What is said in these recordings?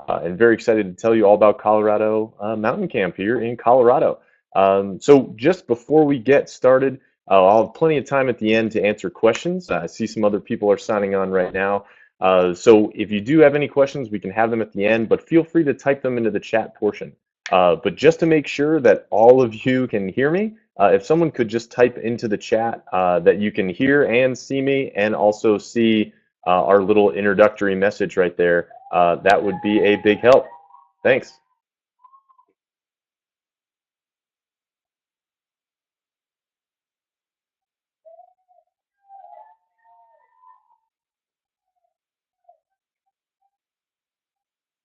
and very excited to tell you all about Colorado Mountain Camp here in Colorado. So just before we get started, I'll have plenty of time at the end to answer questions. I see some other people are signing on right now. So if you do have any questions, we can have them at the end, but feel free to type them into the chat portion. But just to make sure that all of you can hear me, if someone could just type into the chat that you can hear and see me and also see our little introductory message right there, that would be a big help. Thanks.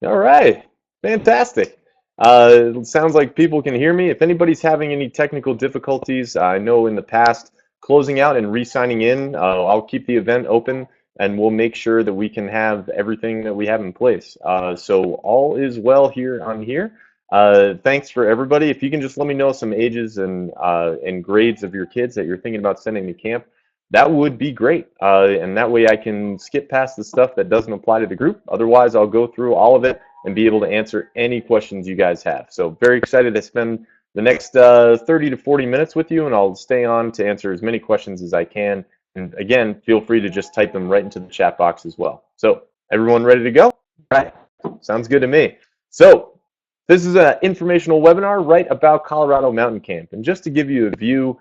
All right, fantastic. It sounds like people can hear me. If anybody's having any technical difficulties, I know in the past closing out and re-signing in, I'll keep the event open and we'll make sure that we can have everything that we have in place. So all is well here on here. Thanks for everybody. If you can just let me know some ages and grades of your kids that you're thinking about sending to camp, that would be great. And that way I can skip past the stuff that doesn't apply to the group. Otherwise, I'll go through all of it and be able to answer any questions you guys have. So very excited to spend the next 30 to 40 minutes with you, and I'll stay on to answer as many questions as I can. And again, feel free to just type them right into the chat box as well. So everyone ready to go? All right, sounds good to me. So this is an informational webinar right about Colorado Mountain Camp. And just to give you a view,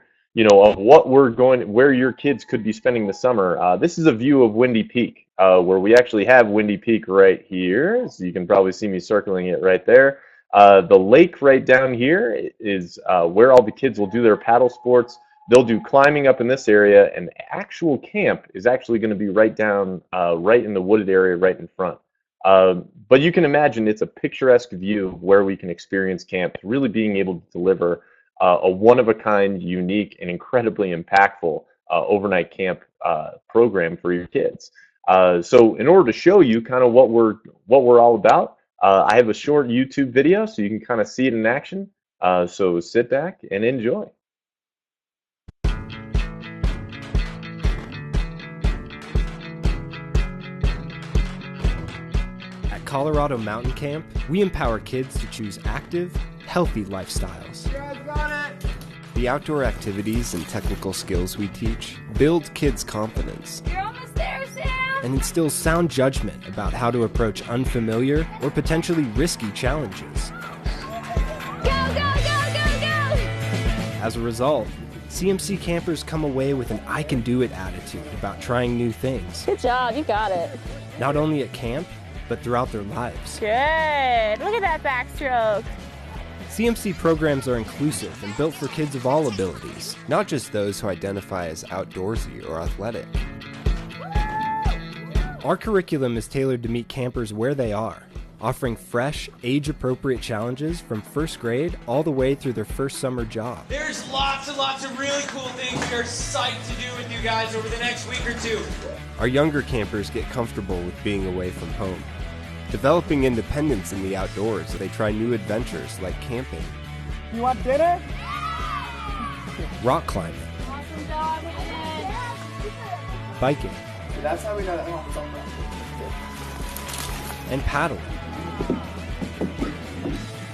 of what where your kids could be spending the summer. This is a view of Windy Peak, where we actually have Windy Peak right here. So you can probably see me circling it right there. The lake right down here is where all the kids will do their paddle sports. They'll do climbing up in this area, and the actual camp is actually going to be right down, right in the wooded area right in front. But you can imagine it's a picturesque view of where we can experience camp, really being able to deliver a one-of-a-kind, unique, and incredibly impactful overnight camp program for your kids. So in order to show you kind of what we're all about, I have a short YouTube video so you can kind of see it in action. So sit back and enjoy. At Colorado Mountain Camp, we empower kids to choose active, healthy lifestyles. The outdoor activities and technical skills we teach build kids' confidence. You're almost there, Sam! And instills sound judgment about how to approach unfamiliar or potentially risky challenges. Go, go, go, go, go! As a result, CMC campers come away with an I can do it attitude about trying new things. Good job, you got it. Not only at camp, but throughout their lives. Good. Look at that backstroke. CMC programs are inclusive and built for kids of all abilities, not just those who identify as outdoorsy or athletic. Our curriculum is tailored to meet campers where they are, offering fresh, age-appropriate challenges from first grade all the way through their first summer job. There's lots and lots of really cool things we are psyched to do with you guys over the next week or two. Our younger campers get comfortable with being away from home, developing independence in the outdoors as they try new adventures like camping. You want dinner? Rock climbing. Awesome job, Biking. That's how we know that it's on. And paddling.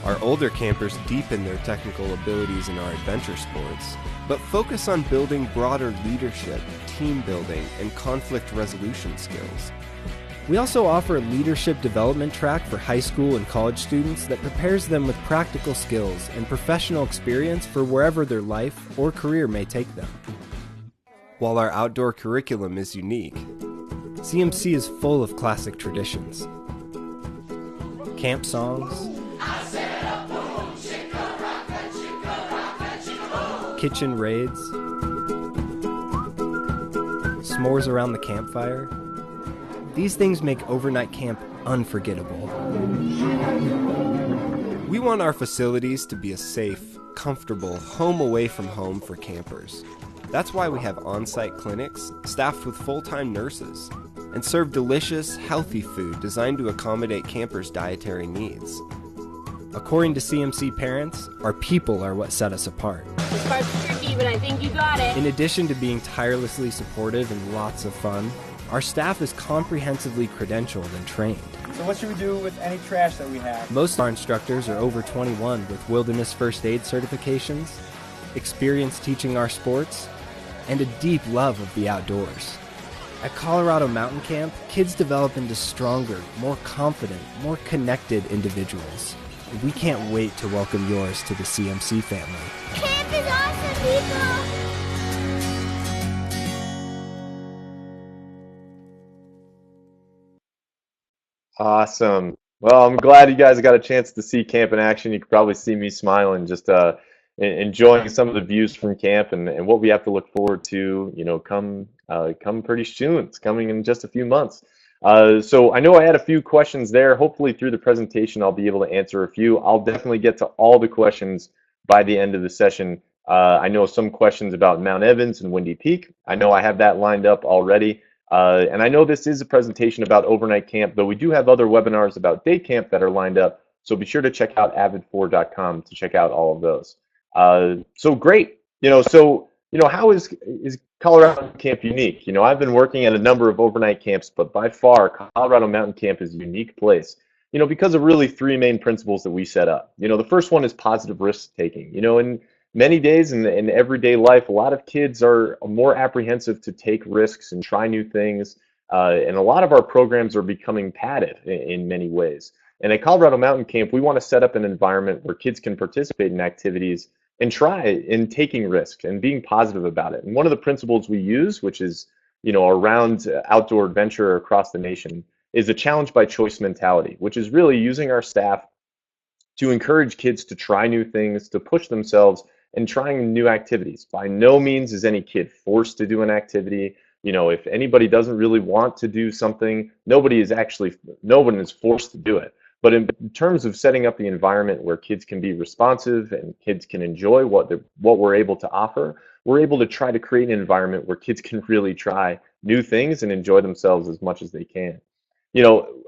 Our older campers deepen their technical abilities in our adventure sports, but focus on building broader leadership, team building, and conflict resolution skills. We also offer a leadership development track for high school and college students that prepares them with practical skills and professional experience for wherever their life or career may take them. While our outdoor curriculum is unique, CMC is full of classic traditions. Camp songs, kitchen raids, s'mores around the campfire. These things make overnight camp unforgettable. We want our facilities to be a safe, comfortable home away from home for campers. That's why we have on-site clinics staffed with full-time nurses and serve delicious, healthy food designed to accommodate campers' dietary needs. According to CMC parents, our people are what set us apart. This part's tricky, but I think you got it. In addition to being tirelessly supportive and lots of fun, Our staff is comprehensively credentialed and trained. So what should we do with any trash that we have? Most of our instructors are over 21 with wilderness first aid certifications, experience teaching our sports, and a deep love of the outdoors. At Colorado Mountain Camp, kids develop into stronger, more confident, more connected individuals. We can't wait to welcome yours to the CMC family. Camp is awesome, people! Awesome. Well, I'm glad you guys got a chance to see camp in action. You could probably see me smiling, just enjoying some of the views from camp and what we have to look forward to, come pretty soon. It's coming in just a few months. So I know I had a few questions there. Hopefully through the presentation, I'll be able to answer a few. I'll definitely get to all the questions by the end of the session. I know some questions about Mount Evans and Windy Peak. I know I have that lined up already. And I know this is a presentation about overnight camp, though we do have other webinars about day camp that are lined up. So be sure to check out avid4.com to check out all of those. So great. How is Colorado Camp unique? I've been working at a number of overnight camps, but by far, Colorado Mountain Camp is a unique place, because of really three main principles that we set up. The first one is positive risk taking. In many days in everyday life, a lot of kids are more apprehensive to take risks and try new things. And a lot of our programs are becoming padded in many ways. And at Colorado Mountain Camp, we want to set up an environment where kids can participate in activities and try in taking risks and being positive about it. And one of the principles we use, which is, around outdoor adventure across the nation, is a challenge by choice mentality, which is really using our staff to encourage kids to try new things, to push themselves and trying new activities. By no means is any kid forced to do an activity. If anybody doesn't really want to do something, no one is forced to do it. But in terms of setting up the environment where kids can be responsive and kids can enjoy what we're able to offer, we're able to try to create an environment where kids can really try new things and enjoy themselves as much as they can.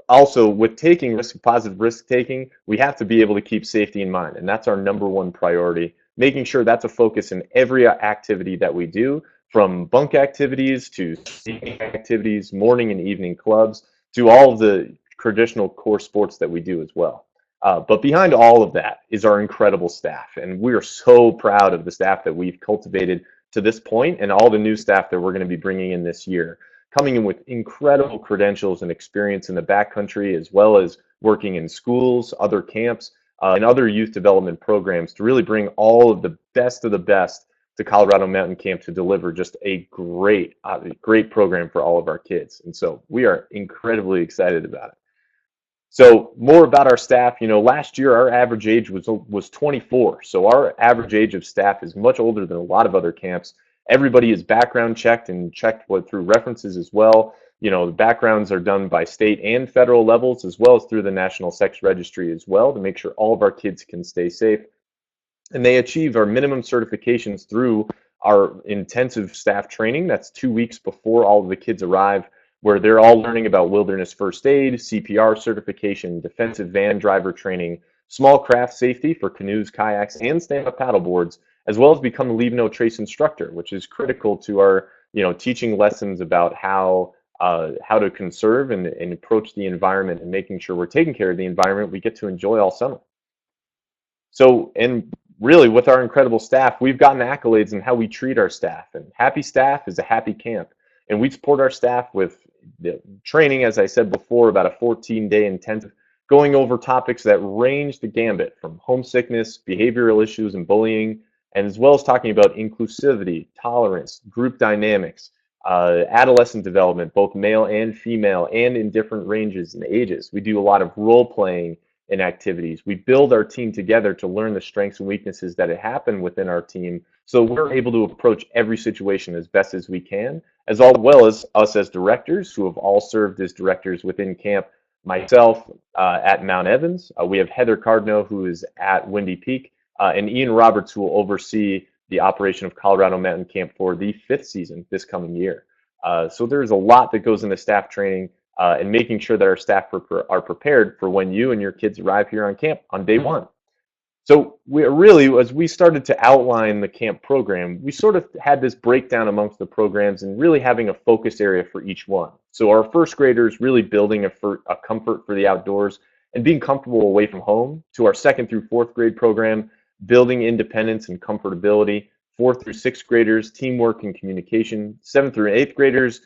Also with taking positive risk taking, we have to be able to keep safety in mind. And that's our number one priority, making sure that's a focus in every activity that we do, from bunk activities to sneaking activities, morning and evening clubs, to all of the traditional core sports that we do as well. But behind all of that is our incredible staff. And we are so proud of the staff that we've cultivated to this point and all the new staff that we're going to be bringing in this year, coming in with incredible credentials and experience in the backcountry, as well as working in schools, other camps, and other youth development programs to really bring all of the best to Colorado Mountain Camp to deliver just a great program for all of our kids. And so we are incredibly excited about it. So more about our staff. Last year our average age was 24. So our average age of staff is much older than a lot of other camps. Everybody is background checked and checked through references as well. The backgrounds are done by state and federal levels, as well as through the National Sex Registry as well, to make sure all of our kids can stay safe. And they achieve our minimum certifications through our intensive staff training. That's 2 weeks before all of the kids arrive, where they're all learning about wilderness first aid, CPR certification, defensive van driver training, small craft safety for canoes, kayaks, and stand-up paddleboards, as well as become a Leave No Trace instructor, which is critical to our teaching lessons about how to conserve and approach the environment and making sure we're taking care of the environment we get to enjoy all summer. So, and really with our incredible staff, we've gotten accolades in how we treat our staff. And happy staff is a happy camp. And we support our staff with the training, as I said before, about a 14-day intensive, going over topics that range the gambit from homesickness, behavioral issues, and bullying, and as well as talking about inclusivity, tolerance, group dynamics, adolescent development, both male and female, and in different ranges and ages. We do a lot of role playing in activities. We build our team together to learn the strengths and weaknesses that happen within our team, so we're able to approach every situation as best as we can, as well as us as directors who have all served as directors within camp. Myself at Mount Evans, we have Heather Cardno, who is at Windy Peak, and Ian Roberts, who will oversee the operation of Colorado Mountain Camp for the 5th season this coming year. So there's a lot that goes into staff training and making sure that our staff are prepared for when you and your kids arrive here on camp on day one. So we really, as we started to outline the camp program, we sort of had this breakdown amongst the programs and really having a focus area for each one. So our first graders really building a comfort for the outdoors and being comfortable away from home. To our second through fourth grade program, building independence and comfortability. Fourth through sixth graders, teamwork and communication. Seventh through eighth graders,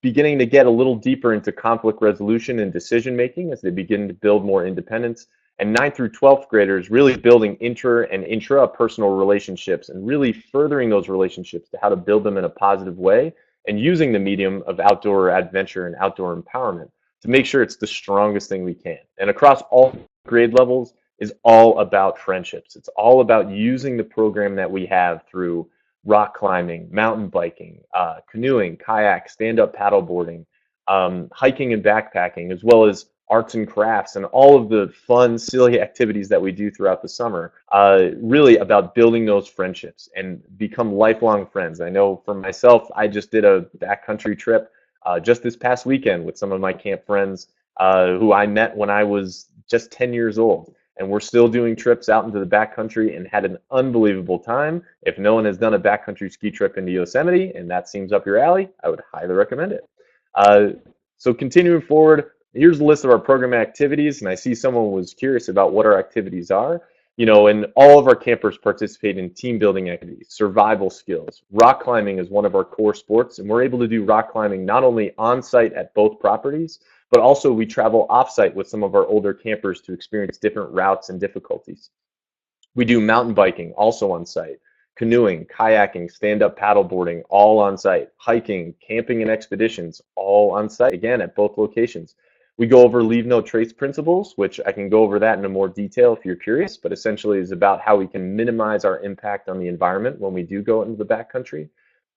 beginning to get a little deeper into conflict resolution and decision making as they begin to build more independence. And 9th through 12th graders really building inter and intrapersonal relationships and really furthering those relationships to how to build them in a positive way and using the medium of outdoor adventure and outdoor empowerment to make sure it's the strongest thing we can. And across all grade levels is all about friendships. It's all about using the program that we have through rock climbing, mountain biking, canoeing, kayak, stand-up paddleboarding, hiking and backpacking, as well as arts and crafts and all of the fun, silly activities that we do throughout the summer, really about building those friendships and become lifelong friends. I know for myself, I just did a backcountry trip just this past weekend with some of my camp friends who I met when I was just 10 years old. And we're still doing trips out into the backcountry and had an unbelievable time. If no one has done a backcountry ski trip into Yosemite and that seems up your alley, I would highly recommend it. So continuing forward, here's a list of our program activities, and I see someone was curious about what our activities are. You know, and all of our campers participate in team building activities, survival skills. Rock climbing is one of our core sports, and we're able to do rock climbing not only on site at both properties, but also we travel off site with some of our older campers to experience different routes and difficulties. We do mountain biking also on site, canoeing, kayaking, stand-up paddleboarding, all on site, hiking, camping and expeditions, all on site, again, at both locations. We go over leave no trace principles, which I can go over that in more detail if you're curious, but essentially is about how we can minimize our impact on the environment when we do go into the backcountry.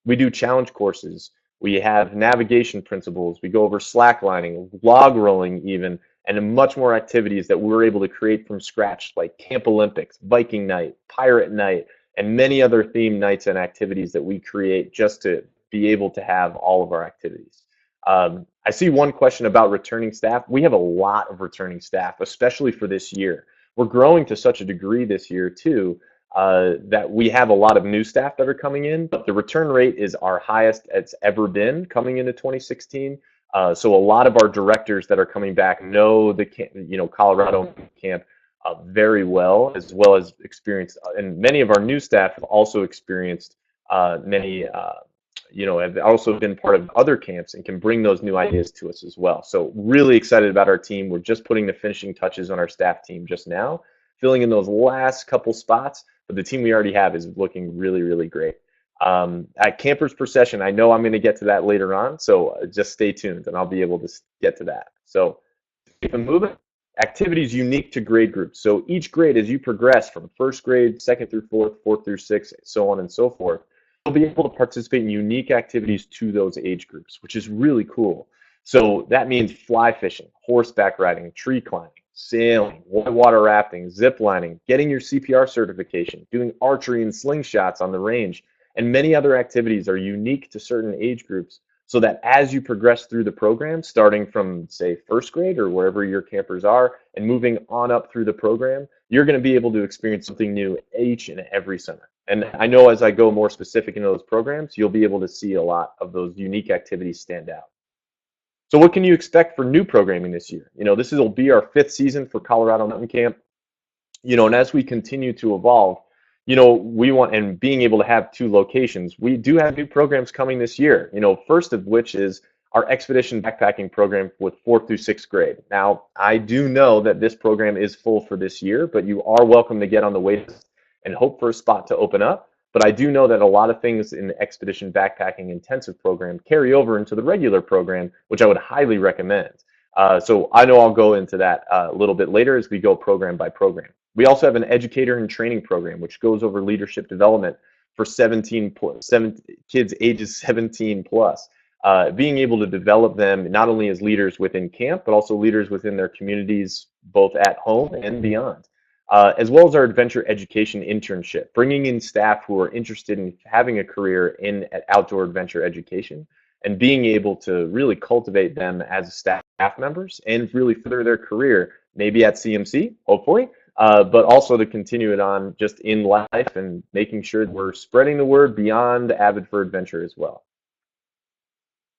We do challenge courses. We have navigation principles. We go over slacklining, log rolling even, and much more activities that we're able to create from scratch, like Camp Olympics, Viking Night, Pirate Night, and many other theme nights and activities that we create just to be able to have all of our activities. I see one question about returning staff. We have a lot of returning staff, especially for this year. We're growing to such a degree this year too, that we have a lot of new staff that are coming in, but the return rate is our highest it's ever been coming into 2016. So a lot of our directors that are coming back know the Colorado camp very well as experienced, and many of our new staff have also experienced many have also been part of other camps and can bring those new ideas to us as well. So really excited about our team. We're just putting the finishing touches on our staff team just now, filling in those last couple spots, but the team we already have is looking really, really great. At Campers Per Session, I know I'm going to get to that later on, so just stay tuned and I'll be able to get to that. So keep it moving. Activities unique to grade groups. So each grade, as you progress from first grade, second through fourth, fourth through sixth, so on and so forth, you'll be able to participate in unique activities to those age groups, which is really cool. So that means fly fishing, horseback riding, tree climbing, sailing, whitewater rafting, zip lining, getting your CPR certification, doing archery and slingshots on the range, and many other activities are unique to certain age groups so that as you progress through the program, starting from, say, first grade or wherever your campers are, and moving on up through the program, you're going to be able to experience something new each and every summer. And I know as I go more specific into those programs, you'll be able to see a lot of those unique activities stand out. So what can you expect for new programming this year? This will be our 5th season for Colorado Mountain Camp. And as we continue to evolve, we want, and being able to have 2 locations, we do have new programs coming this year. First of which is our expedition backpacking program with 4th through 6th grade. Now, I do know that this program is full for this year, but you are welcome to get on the wait list and hope for a spot to open up. But I do know that a lot of things in the expedition backpacking intensive program carry over into the regular program, which I would highly recommend. So I know I'll go into that a little bit later as we go program by program. We also have an educator and training program, which goes over leadership development for 7 kids ages 17 plus. Being able to develop them not only as leaders within camp, but also leaders within their communities, both at home and beyond. As well as our adventure education internship, bringing in staff who are interested in having a career in outdoor adventure education and being able to really cultivate them as staff members and really further their career, maybe at CMC, hopefully, but also to continue it on just in life and making sure that we're spreading the word beyond Avid4 Adventure as well.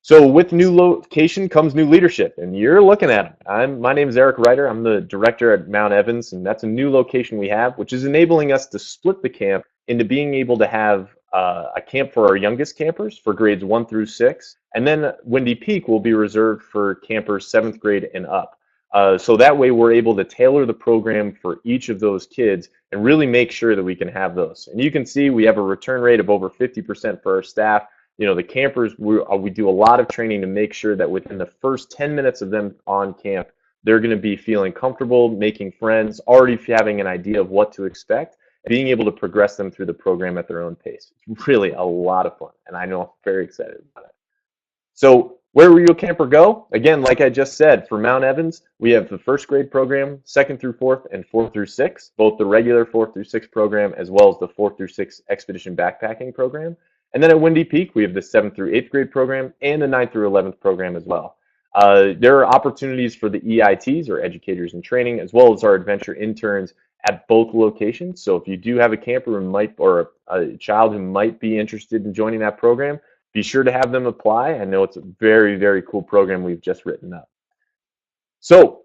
So with new location comes new leadership, and you're looking at it. My name is Rightor. I'm the director at Mount Evans, and that's a new location we have, which is enabling us to split the camp into being able to have a camp for our youngest campers for grades 1 through 6, and then Windy Peak will be reserved for campers 7th grade and up. So that way we're able to tailor the program for each of those kids and really make sure that we can have those. And you can see we have a return rate of over 50% for our staff. The campers, we do a lot of training to make sure that within the first 10 minutes of them on camp, they're going to be feeling comfortable, making friends, already having an idea of what to expect, being able to progress them through the program at their own pace. It's really a lot of fun, and I know I'm very excited about it. So where will your camper go? Again, like I just said, for Mount Evans, we have the 1st grade program, 2nd through 4th, and 4th through 6th, both the regular 4th through 6th program as well as the 4th through 6th expedition backpacking program. And then at Windy Peak, we have the 7th through 8th grade program and the 9th through 11th program as well. There are opportunities for the EITs, or educators in training, as well as our adventure interns at both locations. So if you do have a camper or a child who might be interested in joining that program, be sure to have them apply. I know it's a very, very cool program we've just written up. So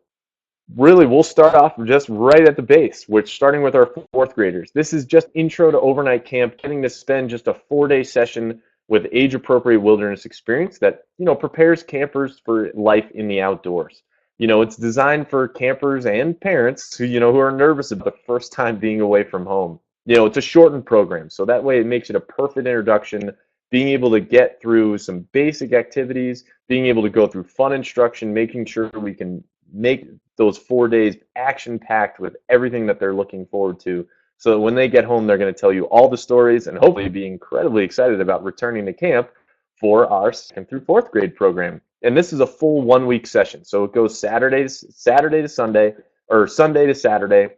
really, we'll start off just right at the base, which starting with our 4th graders. This is just intro to overnight camp, getting to spend just a 4-day session with age-appropriate wilderness experience that, prepares campers for life in the outdoors. It's designed for campers and parents who are nervous about the first time being away from home. It's a shortened program, so that way it makes it a perfect introduction, being able to get through some basic activities, being able to go through fun instruction, making sure we can make those 4 days action-packed with everything that they're looking forward to, so that when they get home, they're going to tell you all the stories and hopefully be incredibly excited about returning to camp for our 2nd through 4th grade program. And this is a full 1-week session, so it goes Saturday to Sunday, or Sunday to Saturday,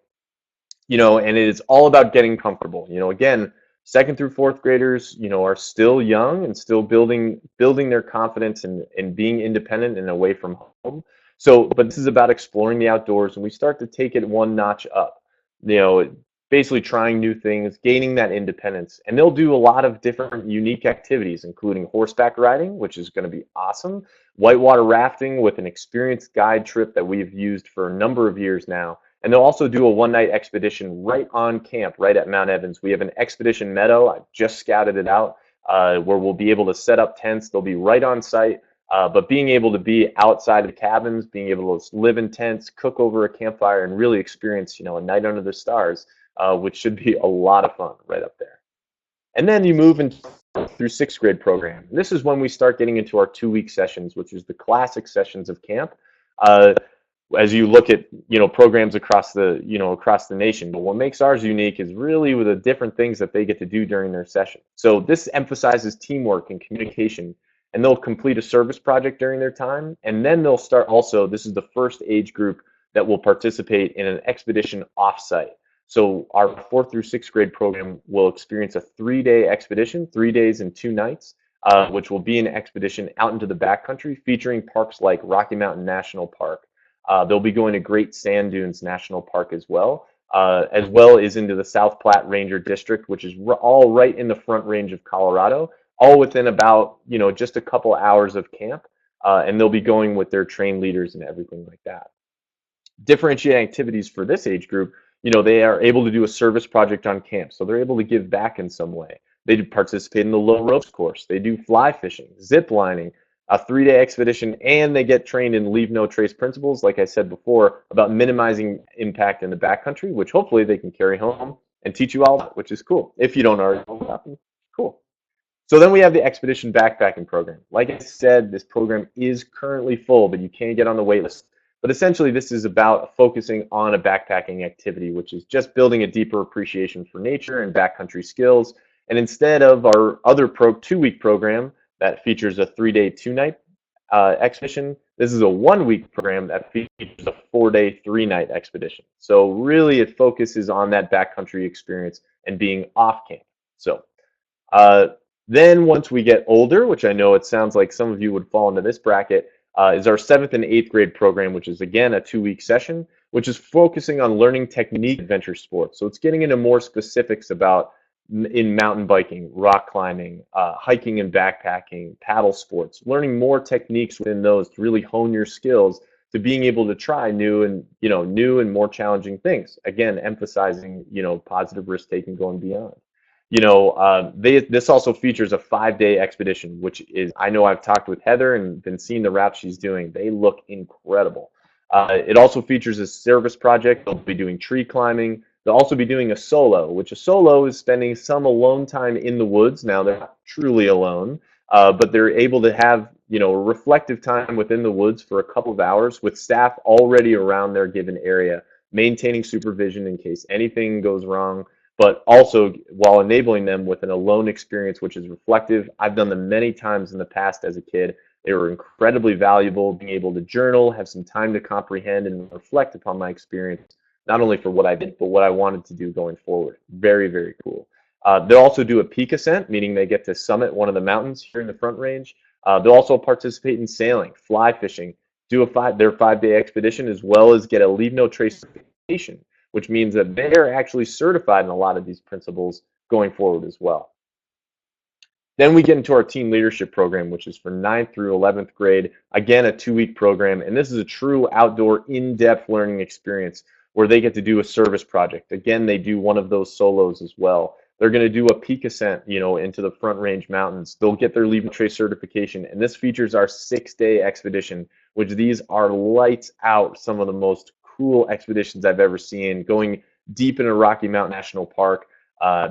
and it is all about getting comfortable. Again, 2nd through 4th graders, are still young and still building their confidence and being independent and away from home. So, but this is about exploring the outdoors, and we start to take it one notch up, basically trying new things, gaining that independence. And they'll do a lot of different unique activities, including horseback riding, which is going to be awesome, whitewater rafting with an experienced guide trip that we've used for a number of years now. And they'll also do a 1-night expedition right on camp, right at Mount Evans. We have an expedition meadow. I've just scouted it out, where we'll be able to set up tents. They'll be right on site. But being able to be outside of the cabins, being able to live in tents, cook over a campfire, and really experience, a night under the stars, which should be a lot of fun right up there. And then you move into through 6th grade program. This is when we start getting into our 2-week sessions, which is the classic sessions of camp. As you look at programs across the nation, but what makes ours unique is really with the different things that they get to do during their session. So this emphasizes teamwork and communication. And they'll complete a service project during their time. And then they'll start also, this is the first age group that will participate in an expedition offsite. So our 4th through 6th grade program will experience a 3-day expedition, 3 days and 2 nights, which will be an expedition out into the backcountry featuring parks like Rocky Mountain National Park. They'll be going to Great Sand Dunes National Park as well as into the South Platte Ranger District, which is all right in the Front Range of Colorado, all within about, just a couple hours of camp, and they'll be going with their trained leaders and everything like that. Differentiating activities for this age group, they are able to do a service project on camp, so they're able to give back in some way. They do participate in the low ropes course. They do fly fishing, zip lining, a 3-day expedition, and they get trained in leave no trace principles, like I said before, about minimizing impact in the backcountry, which hopefully they can carry home and teach you all that, which is cool. If you don't already know that, cool. So then we have the expedition backpacking program. Like I said, this program is currently full, but you can get on the wait list. But essentially, this is about focusing on a backpacking activity, which is just building a deeper appreciation for nature and backcountry skills. And instead of our other 2-week program that features a 3-day, 2-night expedition, this is a 1-week program that features a 4-day, 3-night expedition. So really, it focuses on that backcountry experience and being off camp. So then once we get older, which I know it sounds like some of you would fall into this bracket, is our 7th and 8th grade program, which is again a 2-week session, which is focusing on learning technique adventure sports. So it's getting into more specifics about in mountain biking, rock climbing, hiking and backpacking, paddle sports, learning more techniques within those to really hone your skills to being able to try new and more challenging things. Again, emphasizing, positive risk taking going beyond. This also features a 5-day expedition, which is, I know I've talked with Heather and been seeing the routes she's doing. They look incredible. It also features a service project. They'll be doing tree climbing. They'll also be doing a solo, which a solo is spending some alone time in the woods. Now, they're not truly alone, but they're able to have, reflective time within the woods for a couple of hours with staff already around their given area, maintaining supervision in case anything goes wrong, but also while enabling them with an alone experience, which is reflective. I've done them many times in the past as a kid. They were incredibly valuable, being able to journal, have some time to comprehend and reflect upon my experience, not only for what I did, but what I wanted to do going forward. Very, very cool. They'll also do a peak ascent, meaning they get to summit one of the mountains here in the Front Range. They'll also participate in sailing, fly fishing, do their 5-day expedition, as well as get a leave no trace certification, which means that they're actually certified in a lot of these principles going forward as well. Then we get into our teen leadership program, which is for 9th through 11th grade. Again, a 2-week program, and this is a true outdoor, in-depth learning experience where they get to do a service project. Again, they do one of those solos as well. They're going to do a peak ascent, into the Front Range Mountains. They'll get their Leave No Trace certification, and this features our 6-day expedition, which these are lights out, some of the most cool expeditions I've ever seen, going deep into Rocky Mountain National Park,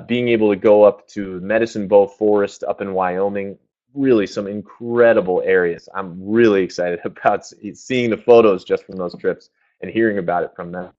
being able to go up to Medicine Bow Forest up in Wyoming. Really some incredible areas. I'm really excited about seeing the photos just from those trips and hearing about it from them.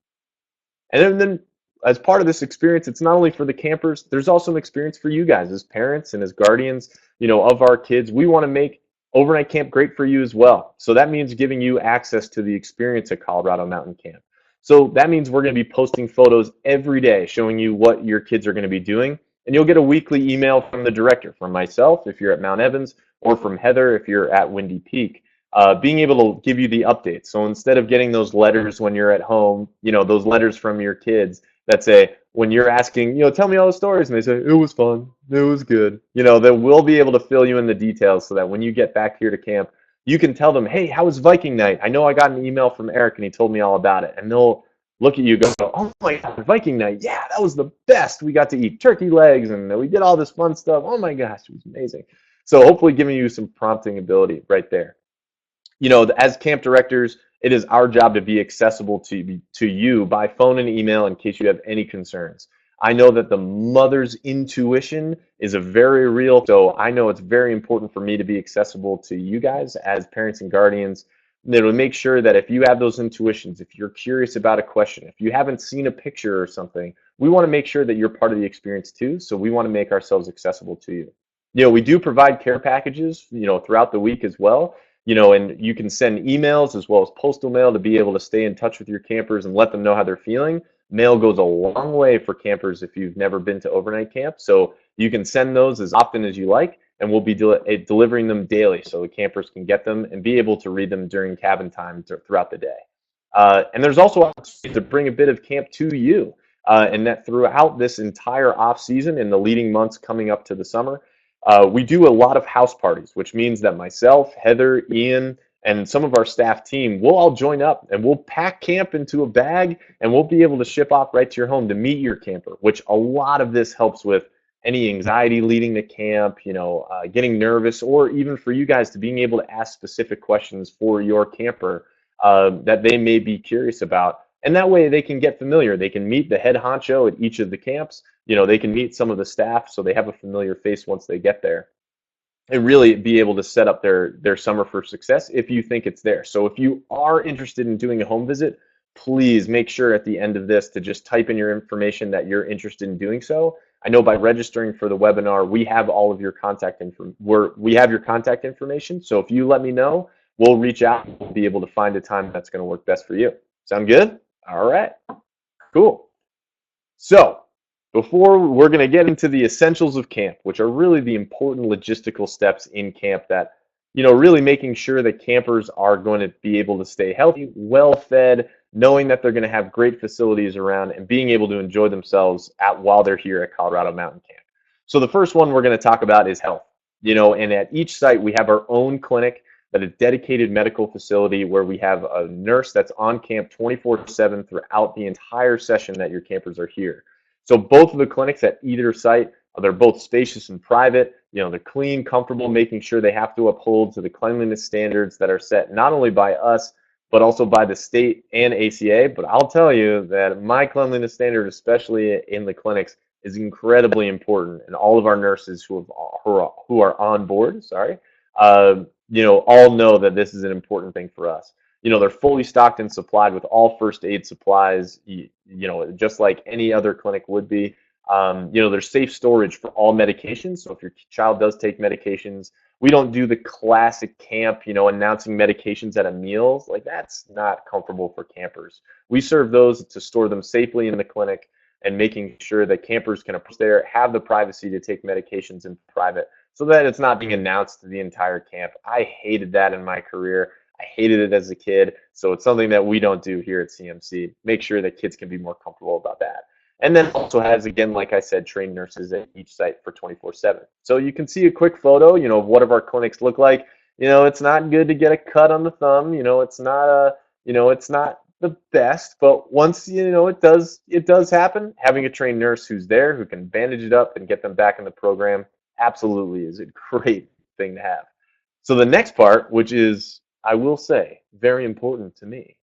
And then as part of this experience, it's not only for the campers, there's also an experience for you guys as parents and as guardians, of our kids. We want to make overnight camp great for you as well. So that means giving you access to the experience at Colorado Mountain Camp. So that means we're going to be posting photos every day showing you what your kids are going to be doing. And you'll get a weekly email from the director, from myself if you're at Mount Evans, or from Heather if you're at Windy Peak, being able to give you the updates. So instead of getting those letters when you're at home, those letters from your kids that say, when you're asking, tell me all the stories, and they say, it was fun, it was good, then we'll be able to fill you in the details so that when you get back here to camp, you can tell them, hey, how was Viking night? I know I got an email from Eric and he told me all about it. And they'll look at you and go, oh my God, Viking night. Yeah, that was the best. We got to eat turkey legs and we did all this fun stuff. Oh my gosh, it was amazing. So hopefully giving you some prompting ability right there. As camp directors, it is our job to be accessible to you by phone and email in case you have any concerns. I know that the mother's intuition is a very real, so I know it's very important for me to be accessible to you guys as parents and guardians. To make sure that if you have those intuitions, if you're curious about a question, if you haven't seen a picture or something, we want to make sure that you're part of the experience too. So we want to make ourselves accessible to you. We do provide care packages, throughout the week as well. And you can send emails as well as postal mail to be able to stay in touch with your campers and let them know how they're feeling. Mail goes a long way for campers if you've never been to overnight camp. So you can send those as often as you like, and we'll be delivering them daily so the campers can get them and be able to read them during cabin time throughout the day. And there's also opportunity to bring a bit of camp to you, and that throughout this entire off season in the leading months coming up to the summer, we do a lot of house parties, which means that myself, Heather, Ian, and some of our staff team, we'll all join up and we'll pack camp into a bag and we'll be able to ship off right to your home to meet your camper, which a lot of this helps with any anxiety leading to camp, getting nervous, or even for you guys to being able to ask specific questions for your camper that they may be curious about. And that way they can get familiar. They can meet the head honcho at each of the camps. They can meet some of the staff so they have a familiar face once they get there. And really be able to set up their summer for success if you think it's there. So if you are interested in doing a home visit, please make sure at the end of this to just type in your information that you're interested in doing so. I know by registering for the webinar, we have all of your contact we have your contact information. So if you let me know, we'll reach out and we'll be able to find a time that's going to work best for you. Sound good? All right, cool. So before we're going to get into the essentials of camp, which are really the important logistical steps in camp that, really making sure that campers are going to be able to stay healthy, well fed, knowing that they're going to have great facilities around and being able to enjoy themselves while they're here at Colorado Mountain Camp. So the first one we're going to talk about is health. And at each site we have our own clinic, that a dedicated medical facility where we have a nurse that's on camp 24/7 throughout the entire session that your campers are here. So both of the clinics at either site, they're both spacious and private. They're clean, comfortable, making sure they have to uphold to the cleanliness standards that are set not only by us, but also by the state and ACA. But I'll tell you that my cleanliness standard, especially in the clinics, is incredibly important. And all of our nurses who are on board, all know that this is an important thing for us. They're fully stocked and supplied with all first aid supplies, just like any other clinic would be. There's safe storage for all medications. So if your child does take medications, we don't do the classic camp, announcing medications at a meal. Like, that's not comfortable for campers. We serve those to store them safely in the clinic and making sure that campers can approach there, have the privacy to take medications in private so that it's not being announced to the entire camp. I hated that in my career. I hated it as a kid. So it's something that we don't do here at CMC. Make sure that kids can be more comfortable about that. And then also has, again, like I said, trained nurses at each site for 24/7. So you can see a quick photo, of what of our clinics look like. It's not good to get a cut on the thumb. It's not the best, but once, it does happen. Having a trained nurse who's there, who can bandage it up and get them back in the program, absolutely is a great thing to have. So the next part, which is, I will say, very important to me,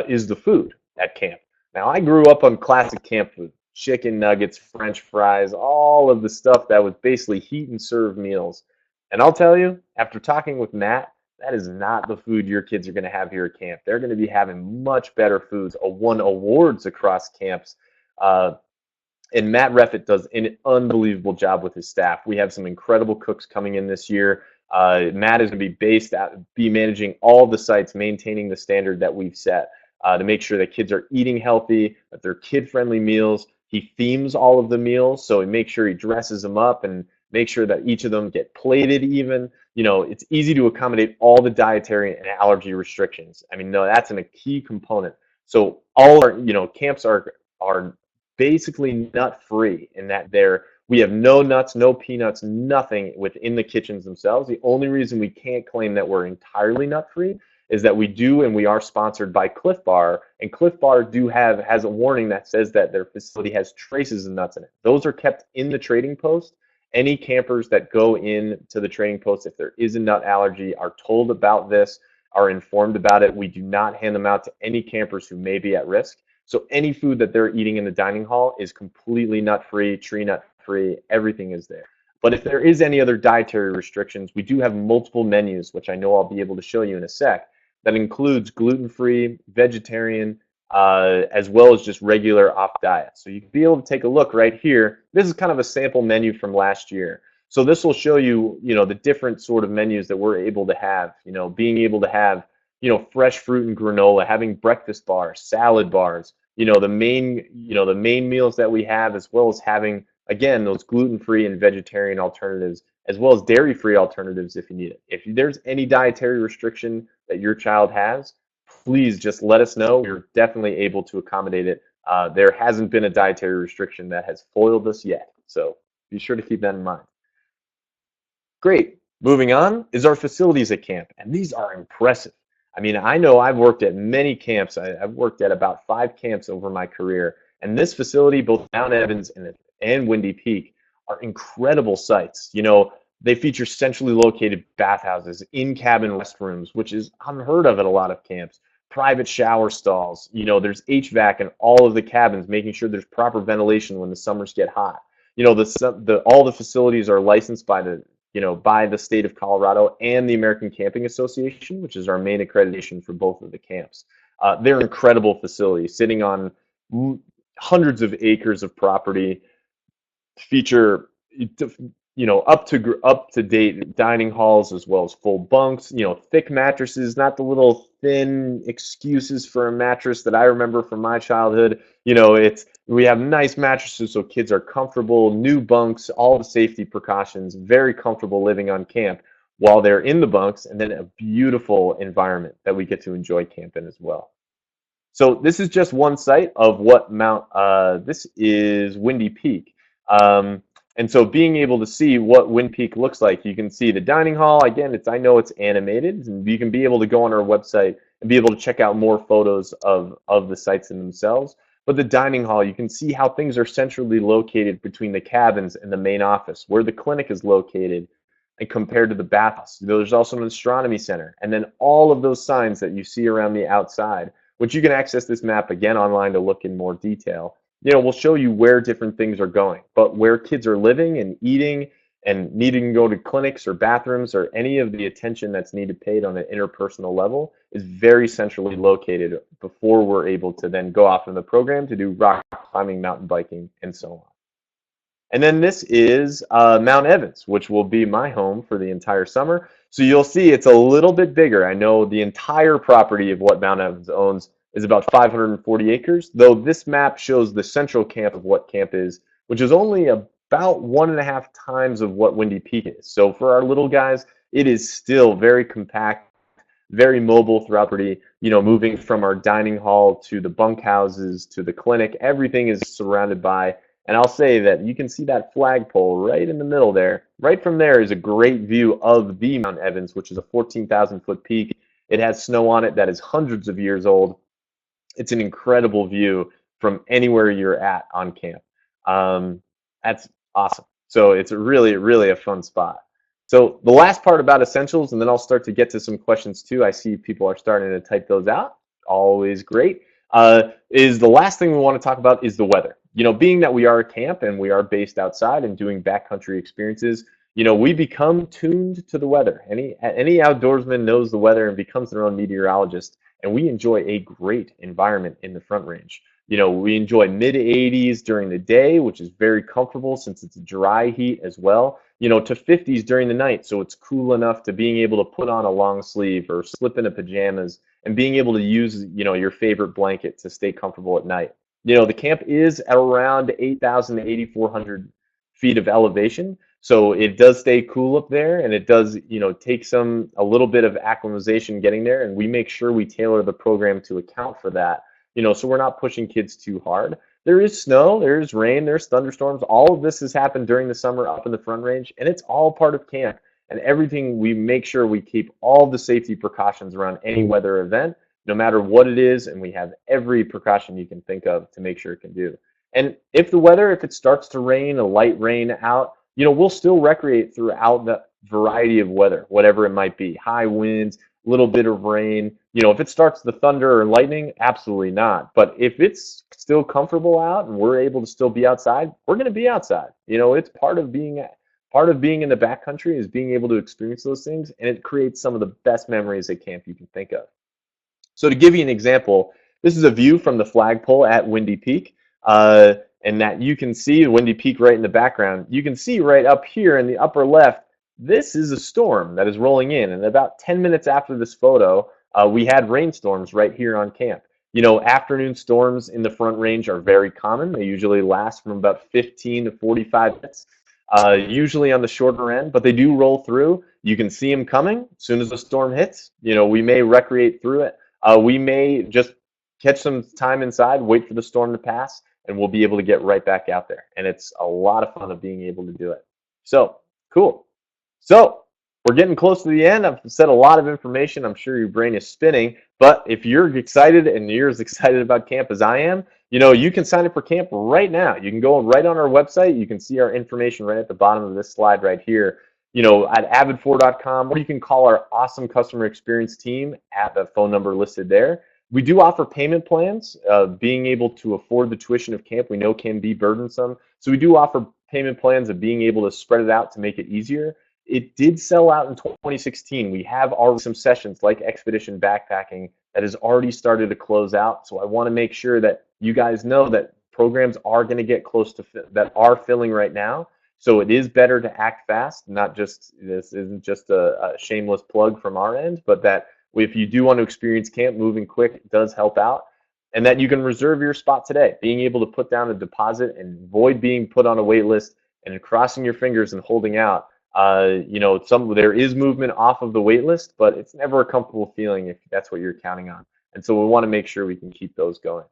is the food at camp. Now, I grew up on classic camp food, chicken nuggets, French fries, all of the stuff that was basically heat and serve meals. And I'll tell you, after talking with Matt, that is not the food your kids are going to have here at camp. They're going to be having much better foods, won awards across camps. And Matt Reffett does an unbelievable job with his staff. We have some incredible cooks coming in this year. Matt is going to be managing all the sites, maintaining the standard that we've set to make sure that kids are eating healthy, that they're kid-friendly meals. He themes all of the meals, so he makes sure he dresses them up and make sure that each of them get plated even. It's easy to accommodate all the dietary and allergy restrictions. I mean, no, that's a key component. So all our, camps are basically nut-free in that we have no nuts, no peanuts, nothing within the kitchens themselves. The only reason we can't claim that we're entirely nut-free is that we are sponsored by Cliff Bar, and Cliff Bar has a warning that says that their facility has traces of nuts in it. Those are kept in the trading post. Any campers that go in to the trading post, if there is a nut allergy, are told about this, are informed about it. We do not hand them out to any campers who may be at risk. So any food that they're eating in the dining hall is completely nut-free, tree nut-free, everything is there. But if there is any other dietary restrictions, we do have multiple menus, which I know I'll be able to show you in a sec, that includes gluten-free, vegetarian, as well as just regular off diet. So you can be able to take a look right here. This is kind of a sample menu from last year. So this will show you, the different sort of menus that we're able to have, being able to have, fresh fruit and granola, having breakfast bars, salad bars, the main meals that we have, as well as having, again, those gluten-free and vegetarian alternatives, as well as dairy-free alternatives if you need it. If there's any dietary restriction that your child has, please just let us know. We're definitely able to accommodate it. There hasn't been a dietary restriction that has foiled us yet, so be sure to keep that in mind. Great. Moving on is our facilities at camp, and these are impressive. I mean, I know I've worked at many camps. I've worked at about 5 camps over my career, and this facility, both Mount Evans and Windy Peak, are incredible sites. They feature centrally located bathhouses, in-cabin restrooms, which is unheard of at a lot of camps, private shower stalls. There's HVAC in all of the cabins, making sure there's proper ventilation when the summers get hot. All the facilities are licensed by the state of Colorado and the American Camping Association, which is our main accreditation for both of the camps. They're incredible facilities, sitting on hundreds of acres of property, feature up to date dining halls, as well as full bunks, thick mattresses, not the little thin excuses for a mattress that I remember from my childhood. We have nice mattresses so kids are comfortable, new bunks, all the safety precautions, very comfortable living on camp. while they're in the bunks, and then a beautiful environment that we get to enjoy camp in as well. So this is just one site of what this is Windy Peak. And so being able to see what Wind Peak looks like, you can see the dining hall. Again, I know it's animated, and you can be able to go on our website and be able to check out more photos of the sites in themselves. But the dining hall, you can see how things are centrally located between the cabins and the main office, where the clinic is located, and compared to the bathhouse. There's also an astronomy center, and then all of those signs that you see around the outside, which you can access this map again online to look in more detail. We'll show you where different things are going, but where kids are living and eating and needing to go to clinics or bathrooms or any of the attention that's needed paid on an interpersonal level is very centrally located before we're able to then go off in the program to do rock climbing, mountain biking, and so on. And then this is Mount Evans, which will be my home for the entire summer. So you'll see it's a little bit bigger. I know the entire property of what Mount Evans owns is about 540 acres, though this map shows the central camp of what camp is, which is only about 1.5 times of what Windy Peak is. So for our little guys, it is still very compact, very mobile throughout the property, moving from our dining hall to the bunkhouses to the clinic. Everything is surrounded by. And I'll say that you can see that flagpole right in the middle there. Right from there is a great view of the Mount Evans, which is a 14,000-foot peak. It has snow on it that is hundreds of years old. It's an incredible view from anywhere you're at on camp. That's awesome. So it's really, really a fun spot. So the last part about essentials, and then I'll start to get to some questions too. I see people are starting to type those out. Always great. Is the last thing we want to talk about is the weather. Being that we are a camp and we are based outside and doing backcountry experiences, we become tuned to the weather. Any outdoorsman knows the weather and becomes their own meteorologist, and we enjoy a great environment in the Front Range. We enjoy mid 80s during the day, which is very comfortable since it's a dry heat as well, to 50s during the night. So it's cool enough to being able to put on a long sleeve or slip into pajamas and being able to use, your favorite blanket to stay comfortable at night. The camp is at around 8,000 to 8,400 feet of elevation. So it does stay cool up there, and it does, take a little bit of acclimatization getting there, and we make sure we tailor the program to account for that, so we're not pushing kids too hard. There is snow, there's rain, there's thunderstorms. All of this has happened during the summer up in the Front Range, and it's all part of camp. And everything, we make sure we keep all the safety precautions around any weather event, no matter what it is, and we have every precaution you can think of to make sure it can do. And if it starts to rain, a light rain out, we'll still recreate throughout the variety of weather, whatever it might be. High winds, a little bit of rain. If it starts to thunder or lightning, absolutely not. But if it's still comfortable out and we're able to still be outside, we're going to be outside. It's part of being in the backcountry is being able to experience those things, and it creates some of the best memories at camp you can think of. So to give you an example, this is a view from the flagpole at Windy Peak, and that you can see Windy Peak right in the background. You can see right up here in the upper left, this is a storm that is rolling in, and about 10 minutes after this photo, we had rainstorms right here on camp. Afternoon storms in the Front Range are very common. They usually last from about 15 to 45 minutes. Usually on the shorter end, but they do roll through. You can see them coming as soon as the storm hits. We may recreate through it. We may just catch some time inside, wait for the storm to pass, and we'll be able to get right back out there. And it's a lot of fun of being able to do it. So, cool. So, we're getting close to the end. I've said a lot of information. I'm sure your brain is spinning. But if you're excited and you're as excited about camp as I am, you can sign up for camp right now. You can go right on our website. You can see our information right at the bottom of this slide right here, at avid4.com, or you can call our awesome customer experience team at the phone number listed there. We do offer payment plans. Being able to afford the tuition of camp we know can be burdensome. So we do offer payment plans of being able to spread it out to make it easier. It did sell out in 2016. We have already some sessions like Expedition Backpacking that has already started to close out. So I want to make sure that you guys know that programs are going to get close to that are filling right now. So it is better to act fast, not just, this isn't just a shameless plug from our end, but that if you do want to experience camp, moving quick does help out. And that you can reserve your spot today. Being able to put down a deposit and avoid being put on a wait list and crossing your fingers and holding out. There is movement off of the wait list, but it's never a comfortable feeling if that's what you're counting on. And so we want to make sure we can keep those going.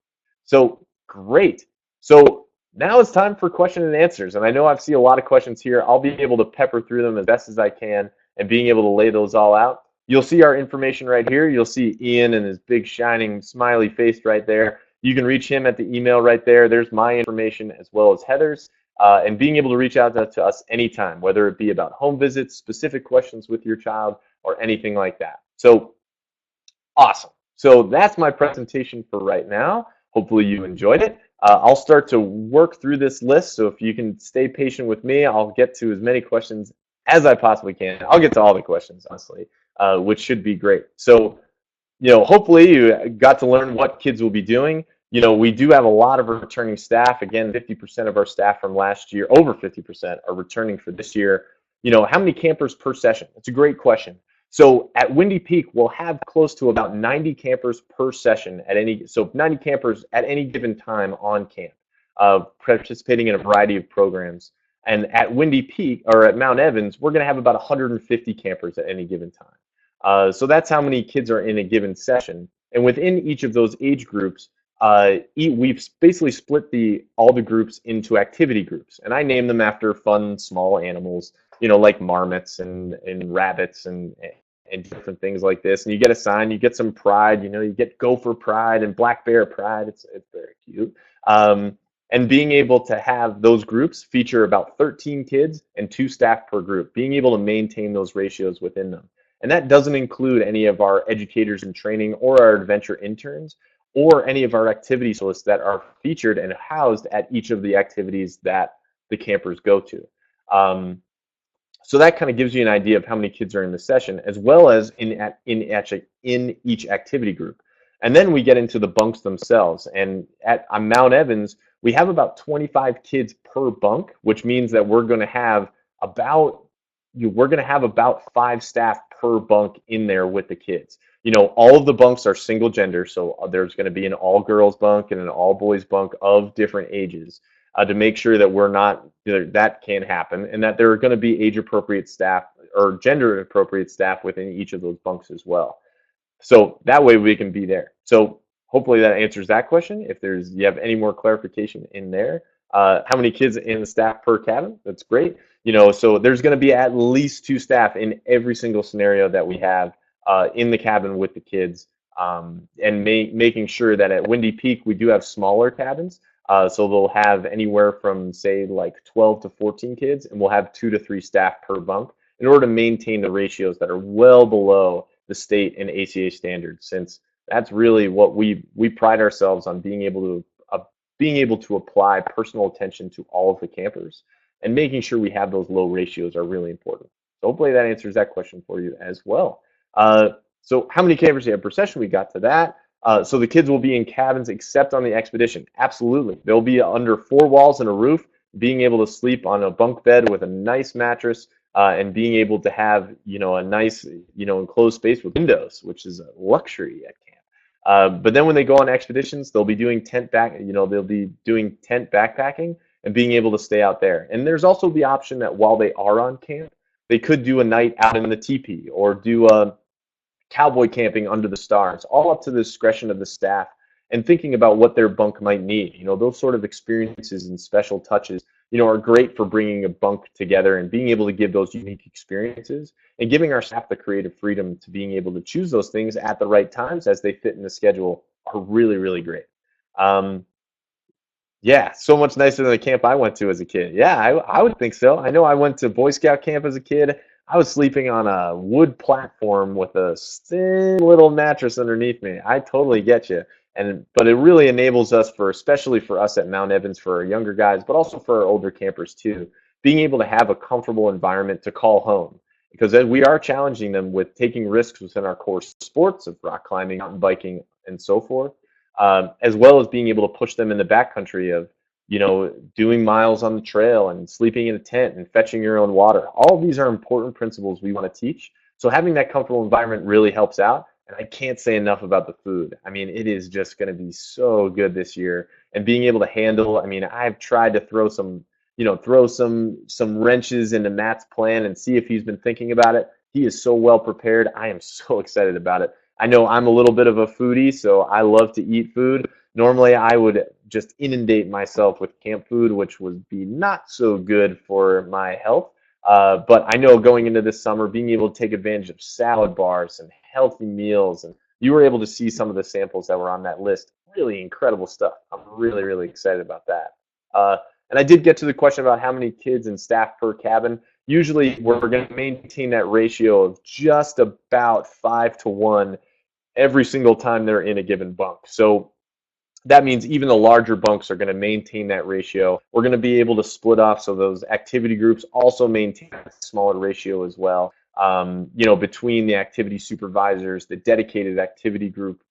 So great. So now it's time for question and answers. And I know I've seen a lot of questions here. I'll be able to pepper through them as best as I can and being able to lay those all out. You'll see our information right here. You'll see Ian and his big shining smiley face right there. You can reach him at the email right there. There's my information as well as Heather's. And being able to reach out to us anytime, whether it be about home visits, specific questions with your child, or anything like that. So awesome. So that's my presentation for right now. Hopefully you enjoyed it. I'll start to work through this list. So if you can stay patient with me, I'll get to as many questions as I possibly can. I'll get to all the questions, honestly, which should be great. So, hopefully you got to learn what kids will be doing. We do have a lot of returning staff. Again, 50% of our staff from last year, over 50% are returning for this year. How many campers per session? It's a great question. So at Windy Peak, we'll have close to about 90 campers per session so 90 campers at any given time on camp, participating in a variety of programs. And at Windy Peak, or at Mount Evans, we're going to have about 150 campers at any given time. So that's how many kids are in a given session. And within each of those age groups, we've basically split all the groups into activity groups. And I name them after fun, small animals, like marmots and rabbits and different things like this. And you get a sign, you get some pride, you get gopher pride and black bear pride. It's very cute. And being able to have those groups feature about 13 kids and 2 staff per group, being able to maintain those ratios within them. And that doesn't include any of our educators in training or our adventure interns or any of our activity specialists that are featured and housed at each of the activities that the campers go to. So that kind of gives you an idea of how many kids are in the session, as well as in each activity group. And then we get into the bunks themselves. And on Mount Evans, we have about 25 kids per bunk, which means that we're going to have about 5 staff per bunk in there with the kids. All of the bunks are single gender, so there's going to be an all girls bunk and an all boys bunk of different ages. To make sure that that can't happen, and that there are going to be age appropriate staff or gender appropriate staff within each of those bunks as well. So that way we can be there. So hopefully that answers that question. If you have any more clarification in there, how many kids in the staff per cabin? That's great. So there's going to be at least 2 staff in every single scenario that we have in the cabin with the kids, and making sure that at Windy Peak we do have smaller cabins. So they'll have anywhere from, say, like 12 to 14 kids, and we'll have 2 to 3 staff per bunk in order to maintain the ratios that are well below the state and ACA standards, since that's really what we pride ourselves on, being able to apply personal attention to all of the campers, and making sure we have those low ratios are really important. So hopefully that answers that question for you as well. So how many campers do you have per session? We got to that. So the kids will be in cabins except on the expedition. Absolutely. They'll be under 4 walls and a roof, being able to sleep on a bunk bed with a nice mattress, and being able to have, a nice, enclosed space with windows, which is a luxury at camp. But then when they go on expeditions, they'll be doing tent backpacking and being able to stay out there. And there's also the option that while they are on camp, they could do a night out in the teepee or do a cowboy camping under the stars, all up to the discretion of the staff and thinking about what their bunk might need. Those sort of experiences and special touches, are great for bringing a bunk together and being able to give those unique experiences and giving our staff the creative freedom to being able to choose those things at the right times as they fit in the schedule are really, really great. Yeah, so much nicer than the camp I went to as a kid. Yeah, I would think so. I know I went to Boy Scout camp as a kid. I was sleeping on a wood platform with a thin little mattress underneath me. I totally get you. But it really enables us, especially for us at Mount Evans, for our younger guys, but also for our older campers too, being able to have a comfortable environment to call home. Because we are challenging them with taking risks within our core sports of rock climbing, mountain biking, and so forth, as well as being able to push them in the backcountry of, doing miles on the trail and sleeping in a tent and fetching your own water. All of these are important principles we want to teach. So having that comfortable environment really helps out. And I can't say enough about the food. I mean, it is just going to be so good this year. And being able to handle, I've tried to throw some, throw some wrenches into Matt's plan and see if he's been thinking about it. He is so well prepared. I am so excited about it. I know I'm a little bit of a foodie, so I love to eat food. Normally, I would just inundate myself with camp food, which would be not so good for my health. But I know going into this summer, being able to take advantage of salad bars and healthy meals, and you were able to see some of the samples that were on that list. Really incredible stuff. I'm really, really excited about that. And I did get to the question about how many kids and staff per cabin. Usually, we're going to maintain that ratio of just about 5 to 1 every single time they're in a given bunk. So that means even the larger bunks are going to maintain that ratio. We're going to be able to split off so those activity groups also maintain a smaller ratio as well. Between the activity supervisors, the dedicated activity group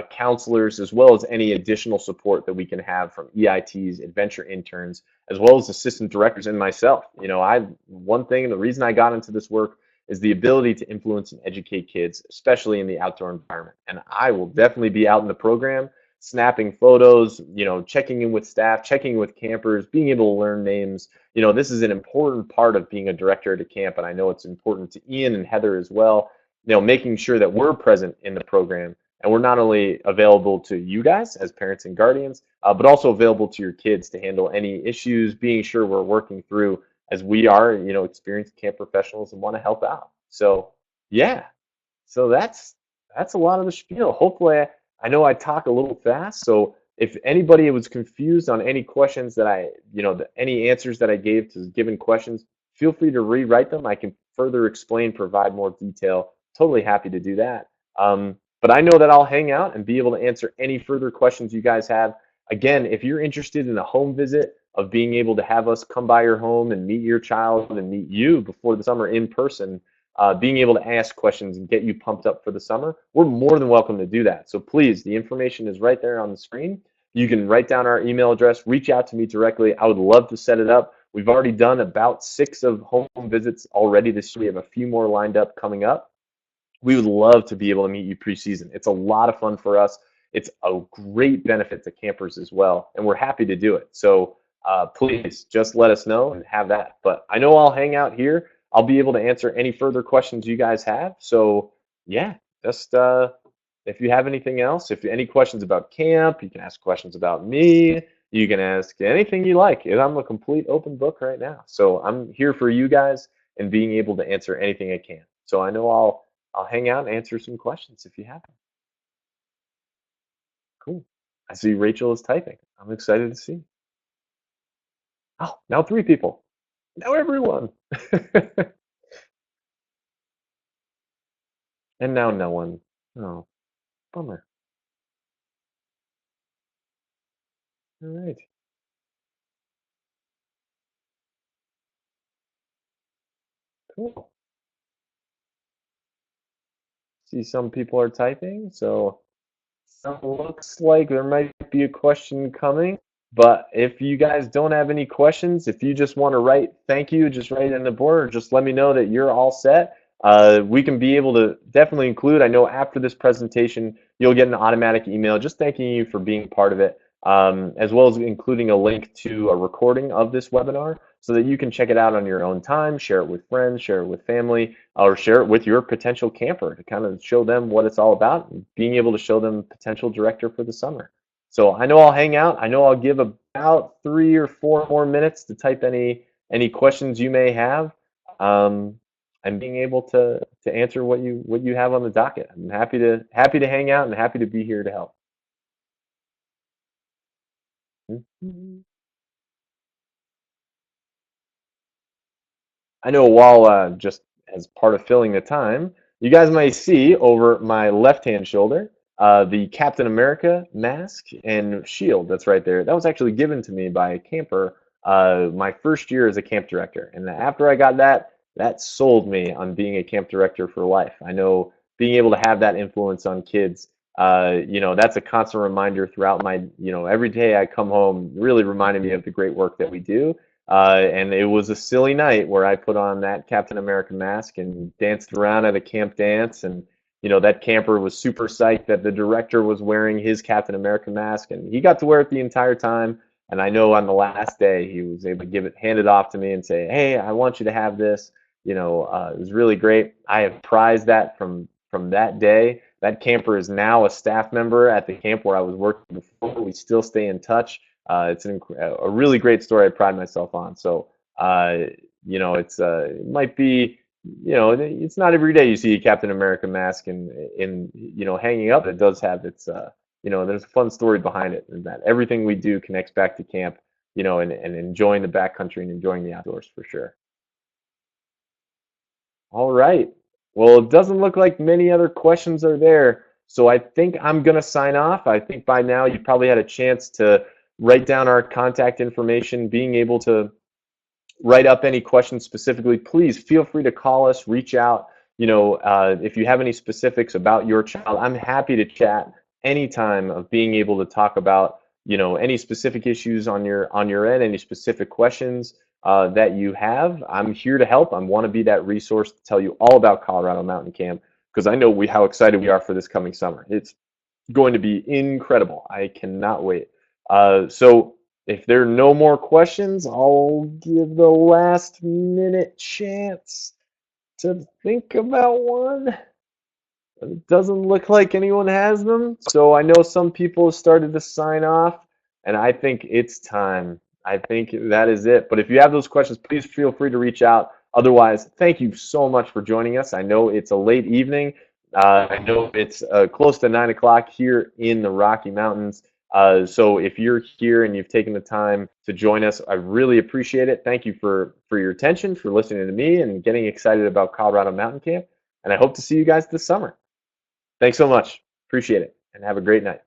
counselors, as well as any additional support that we can have from EITs, adventure interns, as well as assistant directors and myself. One thing, the reason I got into this work is the ability to influence and educate kids, especially in the outdoor environment. And I will definitely be out in the program snapping photos, checking in with staff, checking in with campers, being able to learn names. This is an important part of being a director at a camp, and I know it's important to Ian and Heather as well, making sure that we're present in the program and we're not only available to you guys as parents and guardians, but also available to your kids to handle any issues, being sure we're working through as we are, experienced camp professionals and want to help out. So, yeah, so that's a lot of the spiel. Hopefully, I know I talk a little fast, so if anybody was confused on any questions that any answers that I gave to given questions, feel free to rewrite them. I can further explain, provide more detail. Totally happy to do that. But I know that I'll hang out and be able to answer any further questions you guys have. Again, if you're interested in a home visit of being able to have us come by your home and meet your child and meet you before the summer in person, being able to ask questions and get you pumped up for the summer, we're more than welcome to do that. So please, the information is right there on the screen. You can write down our email address, reach out to me directly. I would love to set it up. We've already done about 6 of home visits already this year. We have a few more lined up coming up. We would love to be able to meet you preseason. It's a lot of fun for us. It's a great benefit to campers as well, and we're happy to do it. So please just let us know and have that. But I know I'll hang out here. I'll be able to answer any further questions you guys have. So yeah, just if you have anything else, if any questions about camp, you can ask questions about me. You can ask anything you like. I'm a complete open book right now. So I'm here for you guys and being able to answer anything I can. So I know I'll hang out and answer some questions if you have them. Cool. I see Rachel is typing. I'm excited to see. Oh, now 3 people. Now everyone. And now no one. Oh, bummer. All right. Cool. See some people are typing, so looks like there might be a question coming. But if you guys don't have any questions, if you just want to write thank you, just write it in the board, or just let me know that you're all set. We can be able to definitely include, I know after this presentation, you'll get an automatic email just thanking you for being part of it, as well as including a link to a recording of this webinar so that you can check it out on your own time, share it with friends, share it with family, or share it with your potential camper to kind of show them what it's all about and being able to show them potential director for the summer. So I know I'll hang out. I know I'll give about 3 or 4 more minutes to type any questions you may have, and being able to answer what you have on the docket. I'm happy to hang out and happy to be here to help. Mhm. I know while just as part of filling the time, you guys might see over my left-hand shoulder the Captain America mask and shield that's right there. That was actually given to me by a camper my first year as a camp director. And after I got that, that sold me on being a camp director for life. I know being able to have that influence on kids, that's a constant reminder throughout my, every day I come home, really reminding me of the great work that we do. And it was a silly night where I put on that Captain America mask and danced around at a camp dance. And, that camper was super psyched that the director was wearing his Captain America mask. And he got to wear it the entire time. And I know on the last day he was able to hand it off to me and say, "Hey, I want you to have this." It was really great. I have prized that from that day. That camper is now a staff member at the camp where I was working before. We still stay in touch. It's a really great story I pride myself on. So, it might be, it's not every day you see a Captain America mask in hanging up. It does have its, there's a fun story behind it, and that everything we do connects back to camp, and enjoying the backcountry and enjoying the outdoors for sure. All right. Well, it doesn't look like many other questions are there. So I think I'm going to sign off. I think by now you probably had a chance to write down our contact information, being able to write up any questions specifically. Please feel free to call us, reach out. If you have any specifics about your child, I'm happy to chat anytime of being able to talk about, any specific issues on your end, any specific questions that you have. I'm here to help. I want to be that resource to tell you all about Colorado Mountain Camp because I know how excited we are for this coming summer. It's going to be incredible. I cannot wait. So if there are no more questions, I'll give the last minute chance to think about one. It doesn't look like anyone has them. So I know some people have started to sign off, and I think it's time. I think that is it. But if you have those questions, please feel free to reach out. Otherwise, thank you so much for joining us. I know it's a late evening. I know it's close to 9 o'clock here in the Rocky Mountains. So if you're here and you've taken the time to join us, I really appreciate it. Thank you for your attention, for listening to me and getting excited about Colorado Mountain Camp. And I hope to see you guys this summer. Thanks so much. Appreciate it, and have a great night.